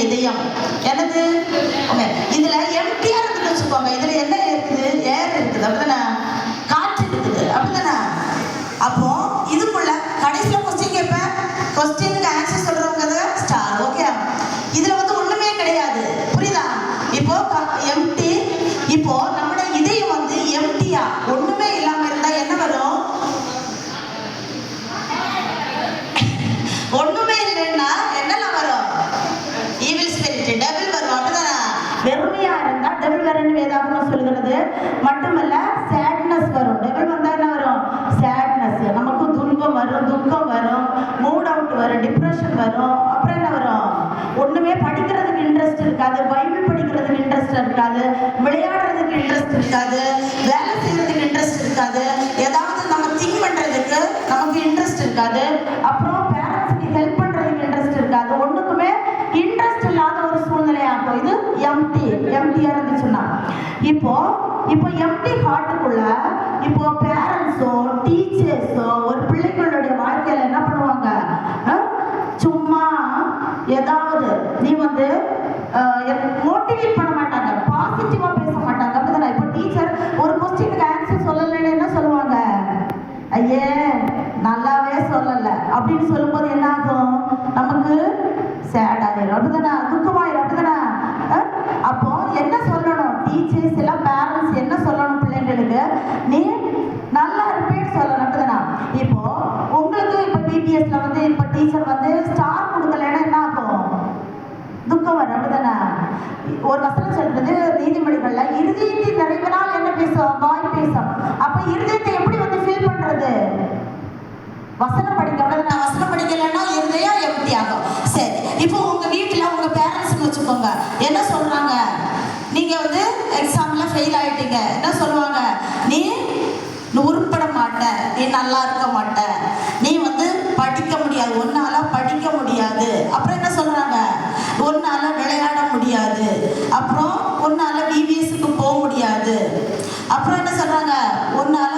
இதயம் என்னது? இதுல எம்டியா இருக்குன்னு வச்சுக்கோங்க. இதுல என்ன இருக்குது? ஏர் இருக்குது, அப்படிதானே? காற்று இருக்குது, அப்படிதானே? அப்போ இதுக்குள்ள கடைசியில கொஸ்டின் கேட்பேன். கொஸ்டினுக்கு ஆன்சர் சொல்றவங்க ஸ்டார். ஓகே, இதுல வந்து ஒண்ணுமே கிடையாது. புரியுதா? இப்போ எம்டி. இப்போ நம்முடைய இதயம் வந்து எம்டியா ஒண்ணுமே இல்லாம இருந்தா என்ன வரும்? ஒண்ணுமே இல்லைன்னா என்னெல்லாம் வரும்? ஈவில் ஸ்பிரிட், டெவில் வரும், அப்படிதானே? வெறுமையா இருந்தா டெவில் வரன்னு வேதாகமம் சொல்கிறது. மட்டுமல்ல, சேட்னஸ் வரும். டெவில் வந்தா என்ன வரும்? சேட்னஸ். நமக்கு துன்பம் வரும், துக்கம் வரும், மூட் அவுட் வரும், டிப்ரெஷன் வரும். அப்புறம் என்ன வரும்? ஒண்ணுமே படிக்கிறதுக்கு இன்ட்ரெஸ்ட் இருக்காது, பைபிள் படிக்கிறதுக்கு இன்ட்ரெஸ்ட் இருக்காது, விளையாடுறதுக்கு இன்ட்ரெஸ்ட் இருக்காது, வேலை செய்யறதுக்கு இன்ட்ரெஸ்ட் இருக்காது, ஏதாவது நம்ம திங்க் பண்றதுக்கு நமக்கு இன்ட்ரெஸ்ட் இருக்காது, அப்புறம் பேரண்ட்ஸ்க்கு ஹெல்ப் பண்றதுக்கு இன்ட்ரெஸ்ட் இருக்காது. ஒண்ணுக்குமே இன்ட்ரெஸ்ட் இல்லாத ஒரு சூழ்நிலையாகும். இது எம்டியா இருந்துச்சுன்னா. இப்போ எம்டி ஹார்ட்டுக்குள்ள இப்போ பேரண்ட்ஸோ டீச்சர்ஸோ ஒரு பிள்ளைகளுடைய வாழ்க்கையில என்ன பண்ணுவாங்க? சும்மா ஏதாவது நீ வந்து மோட்டிவேட் பண்ண மாட்டாங்க, பாசிட்டிவா பேச மாட்டாங்க, அப்படிதானே? இப்போ டீச்சர் ஒரு கொஸ்டினுக்கு ஆன்சர் சொல்லலைன்னு என்ன சொல்லுவாங்க? ஐயே நல்லாவே சொல்லல அப்படின்னு சொல்லும்போது என்ன ஆகும்? நமக்கு சேட் ஆயிரும், அப்படிதானே? துக்கமாயிரும், அப்படிதானே? அப்போ என்ன சொல்லணும்? டீச்சர்ஸ் எல்லாம் பேரண்ட்ஸ் என்ன சொல்லணும் பிள்ளைங்களுக்கு? நீ நல்லா இருப்பேன்னு சொல்லணும், அப்படிதானே? இப்போ உங்களுக்கு இப்போ பிபிஎஸ்ல வந்து இப்போ டீச்சர் வந்து ஸ்டார் கொடுக்கலன்னா என்ன ஆகும்? துக்கம் வரும், அப்படிதானே? ஒரு வசனம் சொல்றது நீதிமொழிகள்ல, இருதயத்தின் நிறைவினால் என்ன பேசும்? வாய் பேசும். அப்ப இருதயத்தை எப்படி வந்து ஃபீல் பண்றது? வசனம் படிக்க, அப்படிதானே? வசனம் படிக்கலன்னா இருதயம் எப்படி ஆகும்? சரி, இப்போ உங்க வீட்டுல உங்க பேரண்ட்ஸ் வச்சுக்கோங்க, என்ன சொல்றாங்க? நீங்க வந்து எக்ஸாம்ல ஃபெயில் ஆயிட்டீங்க, என்ன சொல்லுவாங்க? நீ உருப்பட மாட்ட, நீ நல்லா இருக்க மாட்ட, நீ வந்து படிக்க முடியாது, ஒன்னால படிக்க முடியாது. அப்புறம் என்ன சொல்றாங்க? ஒன்னால விளையாட முடியாது, அப்புறம் ஒன்னால பிபிஎஸ்க்கு போக முடியாது, அப்புறம் என்ன சொல்றாங்க? ஒன்னால